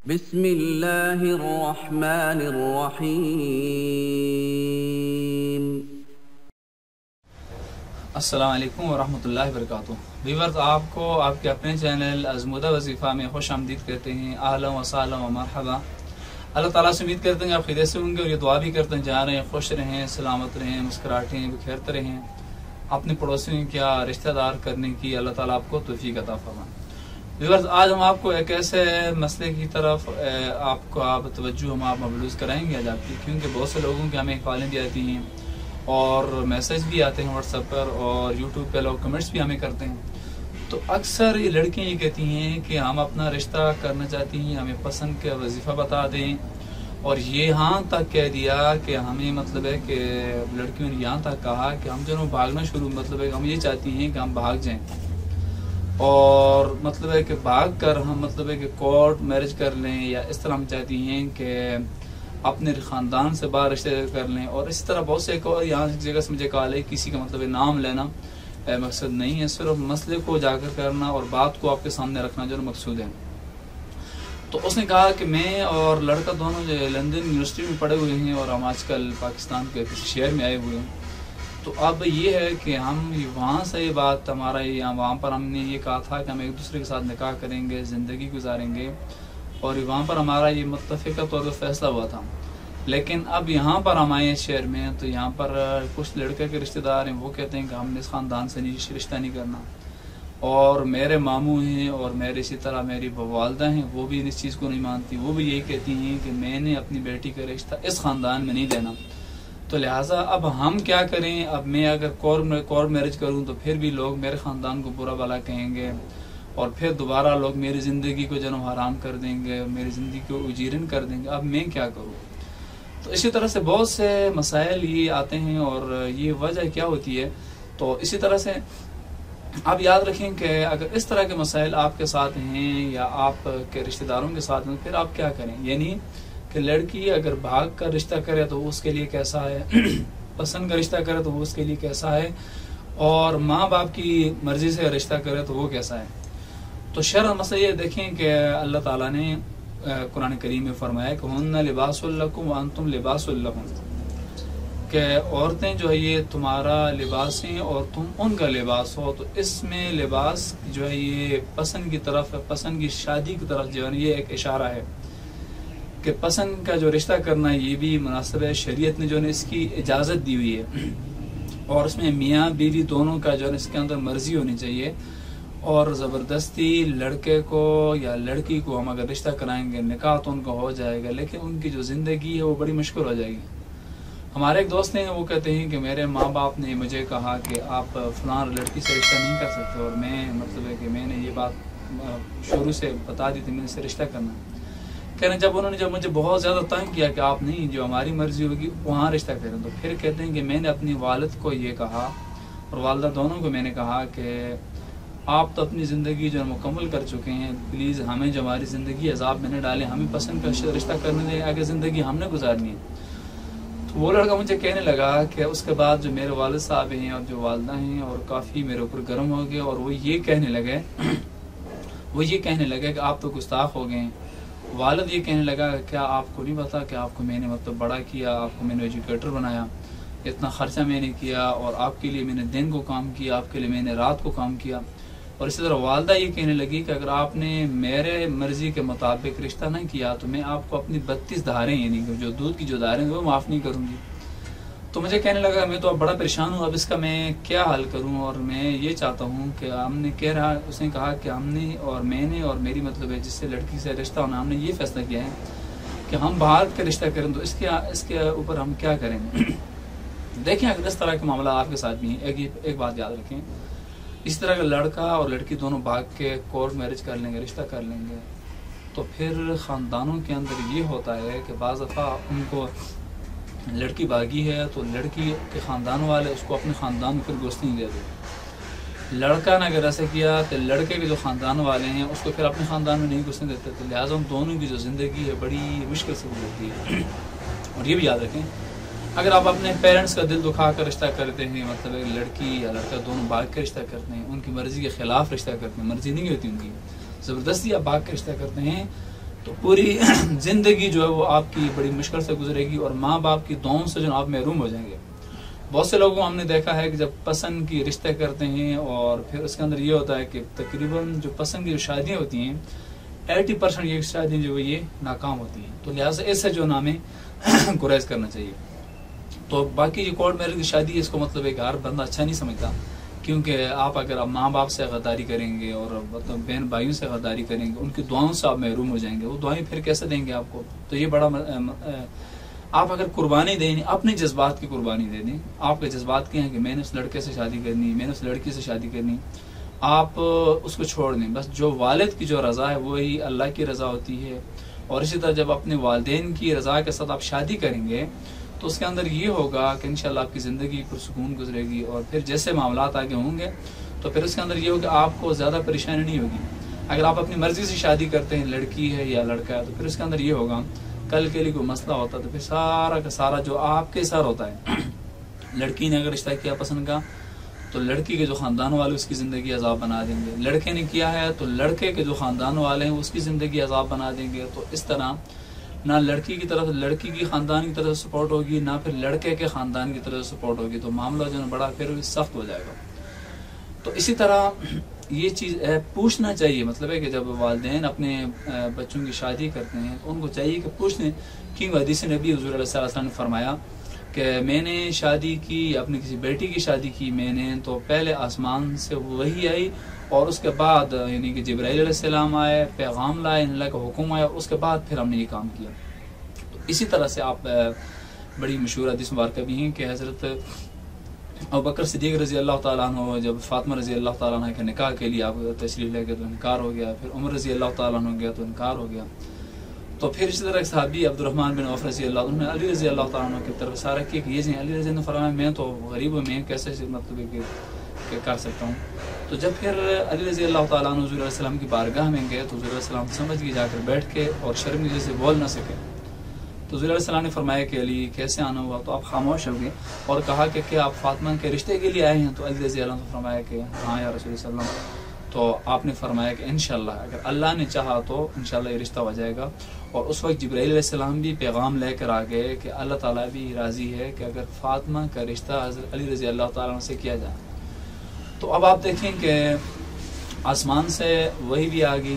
بسم اللہ الرحمن الرحیم۔ السلام علیکم ورحمۃ اللہ وبرکاتہ۔ ویورز، آپ کو آپ کے اپنے چینل ازمودہ وظیفہ میں خوش آمدید کہتے ہیں۔ اہلا و سہلا و مرحبا۔ اللہ تعالیٰ سے امید کرتے ہیں آپ خیریت سے ہوں گے، اور یہ دعا بھی کرتے ہیں جا رہے ہیں خوش رہیں، سلامت رہیں، مسکراہٹیں بکھیرتے رہیں، اپنے پڑوسیوں کیا رشتہ دار کرنے کی اللہ تعالیٰ آپ کو توفیق عطا فرمائے۔ ویورز، آج ہم آپ کو ایک ایسے مسئلے کی طرف آپ توجہ ہم آپ مبلوز کرائیں گے آج آپ کی، کیونکہ بہت سے لوگوں کی ہمیں کالیں بھی آتی ہیں اور میسج بھی آتے ہیں واٹس ایپ پر، اور یوٹیوب پہ لوگ کمنٹس بھی ہمیں کرتے ہیں۔ تو اکثر یہ لڑکیاں یہ کہتی ہیں کہ ہم اپنا رشتہ کرنا چاہتی ہیں، ہمیں پسند کا وظیفہ بتا دیں، اور یہاں تک کہہ دیا کہ ہمیں مطلب ہے کہ لڑکیوں نے یہاں تک کہا کہ ہم جو بھاگنا شروع مطلب ہے کہ ہم یہ چاہتی ہیں کہ ہم بھاگ جائیں، اور مطلب ہے کہ بھاگ کر ہم مطلب ہے کہ کورٹ میرج کر لیں، یا اس طرح ہم چاہتی ہیں کہ اپنے خاندان سے باہر رشتے کر لیں، اور اس طرح بہت سے ایک اور یہاں جگہ سے مجھے کہا ہے کسی کا مطلب نام لینا مقصد نہیں ہے، صرف مسئلے کو اجاگر کرنا اور بات کو آپ کے سامنے رکھنا جو مقصود ہے۔ تو اس نے کہا کہ میں اور لڑکا دونوں جو لندن یونیورسٹی میں پڑھے ہوئے ہیں، اور ہم آج کل پاکستان کے کسی شہر میں آئے ہوئے ہیں۔ تو اب یہ ہے کہ ہم وہاں سے یہ بات ہمارا وہاں پر ہم نے یہ کہا تھا کہ ہم ایک دوسرے کے ساتھ نکاح کریں گے، زندگی گزاریں گے، اور وہاں پر ہمارا یہ متفقہ طور پر فیصلہ ہوا تھا۔ لیکن اب یہاں پر ہم آئے ہیں شہر میں، تو یہاں پر کچھ لڑکے کے رشتہ دار ہیں، وہ کہتے ہیں کہ ہم نے اس خاندان سے رشتہ نہیں کرنا، اور میرے ماموں ہیں اور میرے اسی طرح میری والدہ ہیں، وہ بھی اس چیز کو نہیں مانتی، وہ بھی یہی کہتی ہیں کہ میں نے اپنی بیٹی کا رشتہ اس خاندان میں نہیں دینا۔ تو لہٰذا اب ہم کیا کریں؟ اب میں اگر کورٹ میرج کروں تو پھر بھی لوگ میرے خاندان کو برا بھلا کہیں گے، اور پھر دوبارہ لوگ میری زندگی کو جنم حرام کر دیں گے، میری زندگی کو اجیرن کر دیں گے۔ اب میں کیا کروں؟ تو اسی طرح سے بہت سے مسائل یہ آتے ہیں، اور یہ وجہ کیا ہوتی ہے؟ تو اسی طرح سے آپ یاد رکھیں کہ اگر اس طرح کے مسائل آپ کے ساتھ ہیں یا آپ کے رشتہ داروں کے ساتھ ہیں، پھر آپ کیا کریں؟ یعنی کہ لڑکی اگر بھاگ کر رشتہ کرے تو وہ اس کے لیے کیسا ہے، پسند کا رشتہ کرے تو وہ اس کے لیے کیسا ہے، اور ماں باپ کی مرضی سے رشتہ کرے تو وہ کیسا ہے۔ تو شرع مسئلہ یہ دیکھیں کہ اللہ تعالیٰ نے قرآن کریم میں فرمایا کہ ہن لباس لکم وانتم لباس لہن، کہ عورتیں جو ہے یہ تمہارا لباس ہیں اور تم ان کا لباس ہو۔ تو اس میں لباس جو ہے یہ پسند کی طرف، پسند کی شادی کی طرف جو ہے یہ ایک اشارہ ہے کہ پسند کا جو رشتہ کرنا یہ بھی مناسب ہے، شریعت نے جو ہے اس کی اجازت دی ہوئی ہے، اور اس میں میاں بیوی دونوں کا جو ہے اس کے اندر مرضی ہونی چاہیے، اور زبردستی لڑکے کو یا لڑکی کو ہم اگر رشتہ کرائیں گے نکاح تو ان کا ہو جائے گا، لیکن ان کی جو زندگی ہے وہ بڑی مشکل ہو جائے گی۔ ہمارے ایک دوست ہیں، وہ کہتے ہیں کہ میرے ماں باپ نے مجھے کہا کہ آپ فلاں لڑکی سے رشتہ نہیں کر سکتے، اور میں مطلب ہے کہ میں نے یہ بات شروع سے بتا دی تھی میں نے سے رشتہ کرنا۔ کہنے جب انہوں نے مجھے بہت زیادہ تنگ کیا کہ آپ نہیں، جو ہماری مرضی ہوگی وہاں رشتہ کریں، تو پھر کہتے ہیں کہ میں نے اپنی والد کو یہ کہا اور والدہ دونوں کو میں نے کہا کہ آپ تو اپنی زندگی جو مکمل کر چکے ہیں، پلیز ہمیں جو ہماری زندگی عذاب میں نہ ڈالیں، ہمیں پسند کا رشتہ کرنے دیں، آگے زندگی ہم نے گزارنی ہے۔ تو وہ لڑکا مجھے کہنے لگا کہ اس کے بعد جو میرے والد صاحب ہیں اور جو والدہ ہیں اور کافی میرے اوپر گرم ہو گئے، اور وہ یہ کہنے لگے کہ آپ تو گستاخ ہو گئے ہیں۔ والد یہ کہنے لگا کیا آپ کو نہیں پتا کہ آپ کو میں نے مطلب بڑا کیا، آپ کو میں نے ایجوکیٹر بنایا، اتنا خرچہ میں نے کیا، اور آپ کے لیے میں نے دن کو کام کیا، آپ کے لیے میں نے رات کو کام کیا۔ اور اسی طرح والدہ یہ کہنے لگی کہ اگر آپ نے میرے مرضی کے مطابق رشتہ نہیں کیا تو میں آپ کو اپنی 32 دھاریں، یعنی جو دودھ کی جو دھاریں وہ معاف نہیں کروں گی۔ تو مجھے کہنے لگا میں تو اب بڑا پریشان ہوں، اب اس کا میں کیا حل کروں، اور میں یہ چاہتا ہوں کہ اس نے کہا کہ ہم نے اور میں نے اور میری مطلب ہے جس سے لڑکی سے رشتہ ہونا، ہم نے یہ فیصلہ کیا ہے کہ ہم باہر کا رشتہ کریں، تو اس کے اوپر ہم کیا کریں گے؟ دیکھیں اگر اس طرح کے معاملہ آپ کے ساتھ بھی ہیں، ایک بات یاد رکھیں، اس طرح کا لڑکا اور لڑکی دونوں بھاگ کے کورٹ میرج کر لیں گے، رشتہ کر لیں گے، تو پھر خاندانوں کے اندر یہ ہوتا ہے کہ بعض دفعہ ان کو لڑکی بھاگی ہے تو لڑکی کے خاندان والے اس کو اپنے خاندان میں پھر گوشت نہیں دیتے، لڑکا نے اگر ایسا کیا تو لڑکے کے جو خاندان والے ہیں اس کو پھر اپنے خاندان میں نہیں گھسنے دیتے، تو لہٰذا ان دونوں کی جو زندگی ہے بڑی مشکل سے گزرتی ہے۔ اور یہ بھی یاد رکھیں اگر آپ اپنے پیرنٹس کا دل دکھا کر رشتہ کرتے ہیں، مطلب لڑکی یا لڑکا دونوں بھاگ کے رشتہ کرتے ہیں، ان کی مرضی کے خلاف رشتہ کرتے ہیں، مرضی نہیں ہوتی ان کی، زبردستی آپ بھاگ کے رشتہ کرتے ہیں، تو پوری زندگی جو ہے وہ آپ کی بڑی مشکل سے گزرے گی اور ماں باپ کی دعاؤں سے جو آپ محروم ہو جائیں گے. بہت سے لوگوں کو ہم نے دیکھا ہے کہ جب پسند کی رشتے کرتے ہیں اور پھر اس کے اندر یہ ہوتا ہے کہ تقریباً جو پسند کی جو شادیاں ہوتی ہیں 80% یہ شادیاں جو یہ ناکام ہوتی ہیں. تو لہٰذا اس سے جو نام ہے گریز کرنا چاہیے. تو باقی جو کورٹ میرج کی شادی ہے اس کو مطلب ہے کہ ہر بندہ اچھا نہیں سمجھتا, کیونکہ آپ اگر آپ ماں باپ سے غداری کریں گے اور مطلب بہن بھائیوں سے غداری کریں گے, ان کی دعاؤں سے آپ محروم ہو جائیں گے. وہ دعائیں پھر کیسے دیں گے آپ کو؟ تو یہ بڑا آپ اگر قربانی دیں, اپنے جذبات کی قربانی دے دیں. آپ کے جذبات کیا ہیں کہ میں نے اس لڑکے سے شادی کرنی, میں نے اس لڑکی سے شادی کرنی, آپ اس کو چھوڑ دیں. بس جو والد کی جو رضا ہے وہی اللہ کی رضا ہوتی ہے. اور اسی طرح جب اپنے والدین کی رضا کے ساتھ آپ شادی کریں گے تو اس کے اندر یہ ہوگا کہ انشاءاللہ آپ کی زندگی پرسکون گزرے گی. اور پھر جیسے معاملات آگے ہوں گے تو پھر اس کے اندر یہ ہوگا کہ آپ کو زیادہ پریشانی نہیں ہوگی. اگر آپ اپنی مرضی سے شادی کرتے ہیں, لڑکی ہے یا لڑکا ہے, تو پھر اس کے اندر یہ ہوگا کل کے لیے کوئی مسئلہ ہوتا تو پھر سارا کا سارا جو آپ کے ساتھ ہوتا ہے. لڑکی نے اگر رشتہ کیا پسند کا تو لڑکی کے جو خاندان والے اس کی زندگی عذاب بنا دیں گے. لڑکے نے کیا ہے تو لڑکے کے جو خاندان والے ہیں اس کی زندگی عذاب بنا دیں گے. تو اس طرح نہ لڑکی کی طرف لڑکی کی خاندان کی طرف سپورٹ ہوگی, نہ پھر لڑکے کے خاندان کی طرف سپورٹ ہوگی. تو معاملہ جو ہے بڑا پھر سخت ہو جائے گا. تو اسی طرح یہ چیز پوچھنا چاہیے, مطلب ہے کہ جب والدین اپنے بچوں کی شادی کرتے ہیں تو ان کو چاہیے کہ پوچھ لیں. کیونکہ حدیث نبی حضور علیہ السلام نے فرمایا کہ میں نے شادی کی, اپنی کسی بیٹی کی شادی کی میں نے, تو پہلے آسمان سے وحی آئی اور اس کے بعد یعنی کہ جبرائیل علیہ السلام آئے, پیغام لائے, اللہ کا حکم آیا, اس کے بعد پھر ہم نے یہ کام کیا. تو اسی طرح سے آپ بڑی مشہور حدیث مبارکہ بھی ہیں کہ حضرت ابوبکر صدیق رضی اللہ تعالیٰ عنہ جب فاطمہ رضی اللہ تعالیٰ عنہ کے نکاح کے لیے آپ تشریف لے گئے تو انکار ہو گیا. پھر عمر رضی اللہ تعالیٰ عنہ گیا تو انکار ہو گیا. تو پھر اسی طرح صحابی عبد الرحمن بن عوف رضی اللہ عنہ علی رضی اللہ تعالیٰ عنہ کی طرف اشارہ کیا کہ یہ جی علی رضی اللہ عنہ فرمایا میں تو غریب ہوں, میں کیسے مطلب کہ کر سکتا ہوں. تو جب پھر علی رضی اللہ تعالیٰ عنہ حضور علیہ السلام کی بارگاہ میں گئے تو حضور علیہ السلام سمجھ کے جا کر بیٹھ کے اور شرمندگی سے بول نہ سکے. تو حضور علیہ السلام نے فرمایا کہ علی کیسے آنا ہوا؟ تو آپ خاموش ہو گئے اور کہا کہ کیا آپ فاطمہ کے رشتے کے لیے آئے ہیں؟ تو علی رضی اللہ عنہ فرمایا کہ ہاں یا رسول اللہ صلی اللہ علیہ وسلم. تو آپ نے فرمایا کہ انشاءاللہ اگر اللہ نے چاہا تو انشاءاللہ یہ رشتہ ہو جائے گا. اور اس وقت جبرائیل علیہ السلام بھی پیغام لے کر آ گئے کہ اللہ تعالیٰ بھی راضی ہے کہ اگر فاطمہ کا رشتہ حضرت علی رضی اللہ تعالیٰ عنہ سے کیا جائے. تو اب آپ دیکھیں کہ آسمان سے وہی بھی آ گئی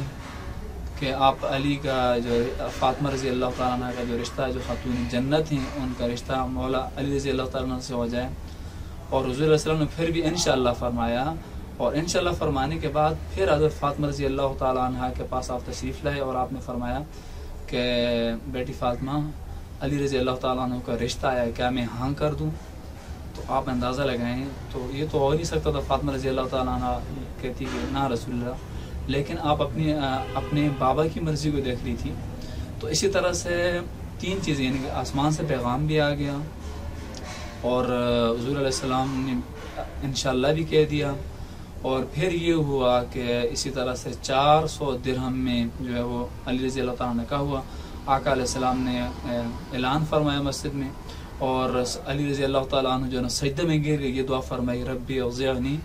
کہ آپ علی کا جو فاطمہ رضی اللہ تعالیٰ عنہ کا جو رشتہ جو خاتون جنت ہیں ان کا رشتہ مولا علی رضی اللہ تعالیٰ عنہ سے ہو جائے. اور حضور علیہ السلام نے پھر بھی انشاءاللہ فرمایا, اور انشاءاللہ فرمانے کے بعد پھر حضرت فاطمہ رضی اللہ تعالیٰ عنہ کے پاس آپ تشریف لائے اور آپ نے فرمایا کہ بیٹی فاطمہ علی رضی اللہ تعالیٰ عنہ کا رشتہ آیا ہے, کیا میں ہاں کر دوں؟ تو آپ اندازہ لگائیں تو یہ تو ہو نہیں سکتا تھا. فاطمہ رضی اللہ تعالیٰ عنہ کہتی کہ نہ رسول اللہ, لیکن آپ اپنے بابا کی مرضی کو دیکھ رہی تھی. تو اسی طرح سے تین چیزیں یعنی کہ آسمان سے پیغام بھی آ گیا اور حضور علیہ السلام نے انشاءاللہ بھی کہہ دیا, اور پھر یہ ہوا کہ اسی طرح سے 400 درہم میں جو ہے وہ علی رضی اللہ تعالیٰ نے کہا ہوا. آقا علیہ السلام نے اعلان فرمایا مسجد میں, اور علی رضی اللہ تعالیٰ عنہ جو ہے سجدہ میں گر یہ دعا فرمائی, ربی اوزعنی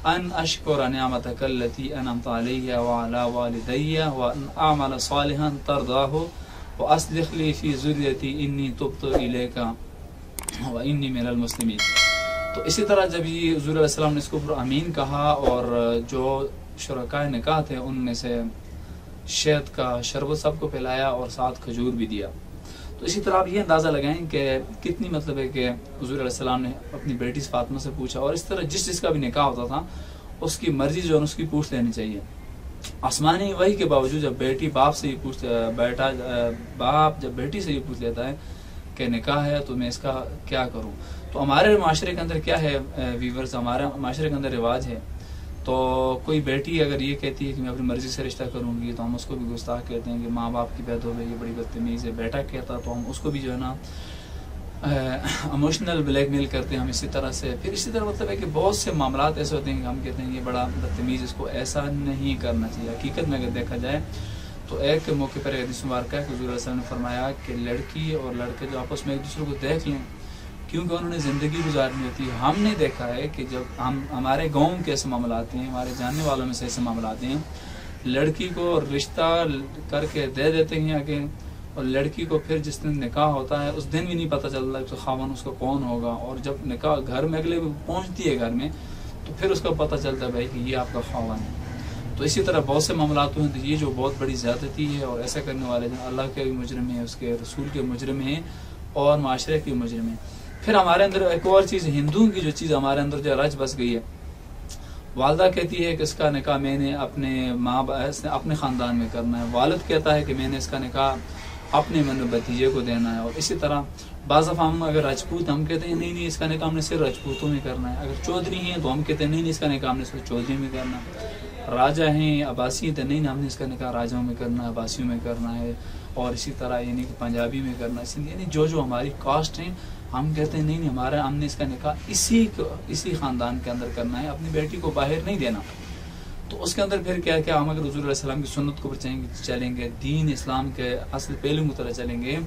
ان اشکر نعمتک التی انعمت علی وعلی والدی وان اعمل صالحا ترضاہ واصلح لی فی ذریتی انی تبت الیک وانی من المسلمین. تو اسی طرح جب یہ حضور علیہ السلام نے اس کو پر امین کہا اور جو شرکائے نکاح تھے ان میں سے شہد کا شربت سب کو پلایا اور ساتھ کھجور بھی دیا. تو اسی طرح آپ یہ اندازہ لگائیں کہ کتنی مطلب ہے کہ حضور علیہ السلام نے اپنی بیٹی فاطمہ سے پوچھا, اور اس طرح جس کا بھی نکاح ہوتا تھا اس کی مرضی جو ہے اس کی پوچھ لینی چاہیے. آسمانی وحی کے باوجود جب بیٹی باپ سے باپ جب بیٹی سے یہ پوچھ لیتا ہے کہ نکاح ہے تو میں اس کا کیا کروں. تو ہمارے معاشرے کے اندر کیا ہے ویورز, ہمارے معاشرے کے اندر رواج ہے, تو کوئی بیٹی اگر یہ کہتی ہے کہ میں اپنی مرضی سے رشتہ کروں گی تو ہم اس کو بھی گستاخ کہتے ہیں کہ ماں باپ کی بید ہو گئی, یہ بڑی بدتمیز ہے. بیٹا کہتا تو ہم اس کو بھی جو ہے نا ایموشنل بلیک میل کرتے ہیں ہم اسی طرح سے. پھر اسی طرح مطلب ہے کہ بہت سے معاملات ایسے ہوتے ہیں کہ ہم کہتے ہیں یہ بڑا بدتمیز, اس کو ایسا نہیں کرنا چاہیے. حقیقت میں اگر دیکھا جائے تو ایک موقع پر حدیث مبارکہ ہے کہ حضور علیہ السلام نے فرمایا کہ لڑکی اور لڑکے جو آپس میں ایک دوسرے کو دیکھ لیں, کیونکہ انہوں نے زندگی گزارنی ہوتی ہے. ہم نے دیکھا ہے کہ جب ہمارے گاؤں کے ایسے معاملات ہیں, ہمارے جاننے والوں میں سے ایسے معاملات ہیں لڑکی کو رشتہ کر کے دے دیتے ہیں آگے، اور لڑکی کو پھر جس دن نکاح ہوتا ہے اس دن بھی نہیں پتہ چلتا کہ خاوند اس کا کون ہوگا، اور جب نکاح گھر میں اگلے پہنچتی ہے گھر میں تو پھر اس کو پتہ چلتا ہے بھائی کہ یہ آپ کا خاوند ہے۔ تو اسی طرح بہت سے معاملات ہیں، تو یہ جو بہت بڑی زیادتی ہے، اور ایسا کرنے والے جو اللہ کے بھی مجرم ہیں، اس کے رسول کے مجرم ہیں، اور معاشرے کے مجرم ہیں۔ پھر ہمارے اندر ایک اور چیز، ہندوؤں کی جو چیز ہمارے اندر جو رچ بس گئی ہے، والدہ کہتی ہے کہ اس کا نکاح میں نے اپنے اپنے خاندان میں کرنا ہے، والد کہتا ہے کہ میں نے اس کا نکاح اپنے بھتیجے کو دینا ہے، اور اسی طرح بعض دفعہ ہم اگر راجپوت ہم کہتے ہیں نہیں اس کا نکاح ہم نے صرف راجپوتوں میں کرنا ہے، اگر چودھری ہیں تو ہم کہتے ہیں نہیں اس کا نکاح ہم نے صرف چودھری میں کرنا ہے، راجا ہیں عباسی ہیں تو نہیں ہم نے اس کا نکاح راجاؤں میں کرنا ہے، عباسیوں میں کرنا ہے، اور اسی طرح یعنی کہ پنجابی میں کرنا ہے، یعنی جو ہماری کاسٹ ہیں ہم کہتے ہیں نہیں ہمارا ہم نے اس کا نکاح اسی خاندان کے اندر کرنا ہے، اپنی بیٹی کو باہر نہیں دینا۔ تو اس کے اندر پھر کیا ہم اگر حضور علیہ السلام کی سنت کو چلیں گے، دین اسلام کے اصل پہلو کی طرح چلیں گے،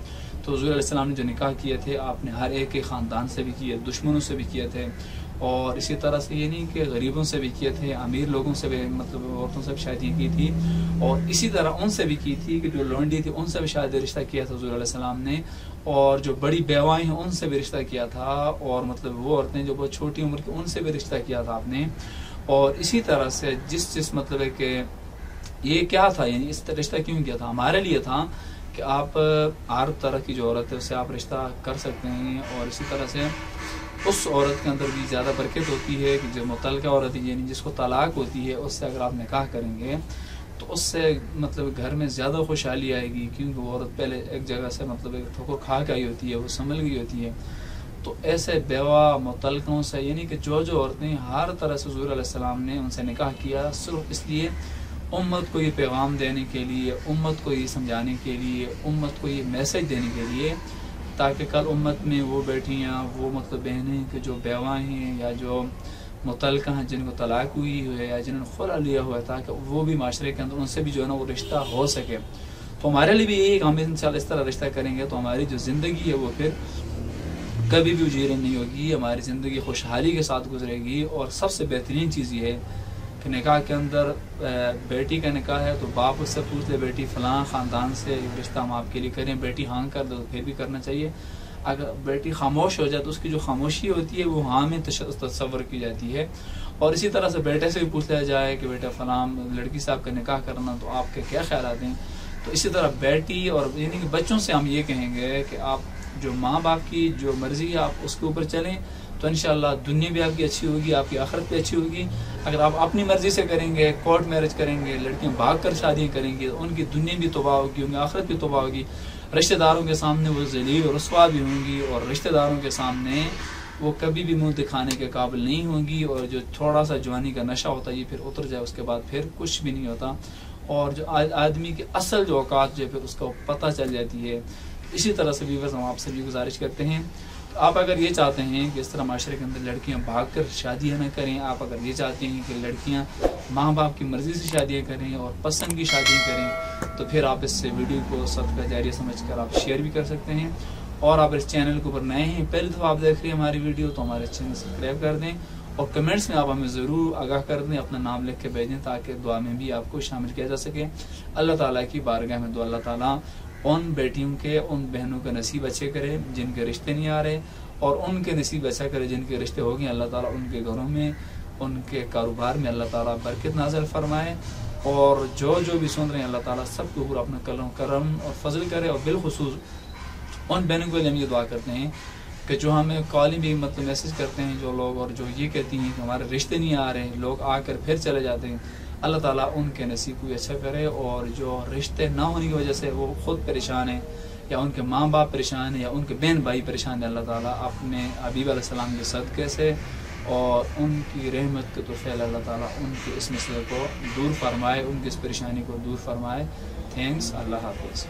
تو حضور علیہ السلام نے جو نکاح کیے تھے آپ نے ہر ایک کے خاندان سے بھی کیے، دشمنوں سے بھی کیے تھے، اور اسی طرح سے یہ نہیں کہ غریبوں سے بھی کیے تھے، امیر لوگوں سے بھی مطلب عورتوں سے بھی شادیاں کی تھی، اور اسی طرح ان سے بھی کی تھی کہ جو لونڈی تھی ان سے بھی شاید رشتہ کیا تھا حضور علیہ السلام نے، اور جو بڑی بیوائیں ہیں ان سے بھی رشتہ کیا تھا، اور مطلب وہ عورتیں جو بہت چھوٹی عمر کی ان سے بھی رشتہ کیا تھا آپ نے، اور اسی طرح سے جس مطلب ہے کہ یہ کیا تھا یعنی اس رشتہ کیوں کیا تھا، ہمارے لیے تھا کہ آپ ہر طرح کی جو عورت ہے اس سے آپ رشتہ کر سکتے ہیں، اور اسی طرح سے اس عورت کے اندر بھی زیادہ برکت ہوتی ہے کہ جو متعلقہ عورت ہے یعنی جس کو طلاق ہوتی ہے اس سے اگر آپ نکاح کریں گے تو اس سے مطلب گھر میں زیادہ خوشحالی آئے گی، کیونکہ وہ عورت پہلے ایک جگہ سے مطلب ایک ٹھوکر کھا کے آئی ہوتی ہے، وہ سنبھل گئی ہوتی ہے۔ تو ایسے بیوہ متعلقوں سے یعنی کہ جو عورتیں ہر طرح سے حضور علیہ السلام نے ان سے نکاح کیا صرف اس لیے امت کو یہ پیغام دینے کے لیے، امت کو یہ سمجھانے کے لیے، امت کو یہ میسج دینے کے لیے، تاکہ کل امت میں وہ بیٹیاں وہ مطلب بہنیں کہ جو بیوہ ہیں یا جو متعلقہ ہیں جن کو طلاق ہوئی ہے یا جنہوں نے خلا لیا ہوا ہے، تاکہ وہ بھی معاشرے کے اندر ان سے بھی جو ہے نا وہ رشتہ ہو سکے۔ تو ہمارے لیے بھی یہی ہم انشاءاللہ اس طرح رشتہ کریں گے تو ہماری جو زندگی ہے وہ پھر کبھی بھی اجیرن نہیں ہوگی، ہماری زندگی خوشحالی کے ساتھ گزرے گی۔ اور سب سے بہترین چیز یہ ہے کہ نکاح کے اندر بیٹی کا نکاح ہے تو باپ اس سے پوچھ لے بیٹی فلاں خاندان سے رشتہ ہم آپ کے لیے کریں، بیٹی ہاں کر دے تو پھر بھی کرنا چاہیے، اگر بیٹی خاموش ہو جائے تو اس کی جو خاموشی ہوتی ہے وہ ہاں میں تصور کی جاتی ہے۔ اور اسی طرح سے بیٹے سے بھی پوچھ لیا جائے کہ بیٹا فلاں لڑکی سے آپ کا نکاح کرنا تو آپ کے کیا خیالات ہیں۔ تو اسی طرح بیٹی اور یعنی کہ بچوں سے ہم یہ کہیں گے کہ آپ جو ماں باپ کی جو مرضی ہے آپ اس کے اوپر چلیں تو انشاءاللہ دنیا بھی آپ کی اچھی ہوگی، آپ کی آخرت بھی اچھی ہوگی۔ اگر آپ اپنی مرضی سے کریں گے، کورٹ میرج کریں گے، لڑکیاں بھاگ کر شادیاں کریں گے، ان کی دنیا بھی تباہ ہوگی، ان کی آخرت بھی تباہ ہوگی، رشتہ داروں کے سامنے وہ ذلیل اور رسوا بھی ہوں گی، اور رشتہ داروں کے سامنے وہ کبھی بھی منہ دکھانے کے قابل نہیں ہوں گی، اور جو تھوڑا سا جوانی کا نشہ ہوتا ہے یہ پھر اتر جائے اس کے بعد پھر کچھ بھی نہیں ہوتا، اور جو آدمی کے اصل جو اوقات جو ہے پھر اس کو پتہ چل جاتی ہے۔ اسی طرح سے بھی ہم آپ سے بھی گزارش کرتے ہیں آپ اگر یہ چاہتے ہیں کہ اس طرح معاشرے کے اندر لڑکیاں بھاگ کر شادیاں نہ کریں، آپ اگر یہ چاہتے ہیں کہ لڑکیاں ماں باپ کی مرضی سے شادیاں کریں اور پسند کی شادیاں کریں، تو پھر آپ اس سے ویڈیو کو صدقہ جاریہ سمجھ کر آپ شیئر بھی کر سکتے ہیں۔ اور آپ اس چینل کے اوپر نئے ہیں، پہلی دفعہ آپ دیکھ رہے ہیں ہماری ویڈیو تو ہمارے چینل سبسکرائب کر دیں، اور کمنٹس میں آپ ہمیں ضرور آگاہ کر دیں، اپنا نام لکھ کے بھیجیں تاکہ دعا میں بھی آپ کو شامل کیا جا سکے۔ اللہ تعالیٰ کی بارگاہ میں دعا اللہ تعالیٰ ان بیٹیوں کے ان بہنوں کے نصیب اچھے کرے جن کے رشتے نہیں آ رہے، اور ان کے نصیب اچھا کرے جن کے رشتے ہو گئے، اللہ تعالیٰ ان کے گھروں میں ان کے کاروبار میں اللہ تعالیٰ برکت نازل فرمائے، اور جو بھی سن رہے ہیں اللہ تعالیٰ سب کے اوپر اپنا کرم اور فضل کرے۔ اور بالخصوص ان بہنوں کے لیے ہم یہ دعا کرتے ہیں کہ جو ہمیں کالنگ بھی مطلب میسج کرتے ہیں جو لوگ، اور جو یہ کہتی ہیں کہ ہمارے رشتے نہیں آ رہے، لوگ آ کر پھر چلے جاتے ہیں، اللہ تعالیٰ ان کے نصیب کو اچھا کرے، اور جو رشتے نہ ہونے کی وجہ سے وہ خود پریشان ہیں یا ان کے ماں باپ پریشان ہیں یا ان کے بہن بھائی پریشان ہیں، اللہ تعالیٰ اپنے حبیب علیہ السلام کے صدقے سے اور ان کی رحمت کے توفیل اللہ تعالیٰ ان کے اس مسئلے کو دور فرمائے، ان کی اس پریشانی کو دور فرمائے۔ تھینکس، اللہ حافظ۔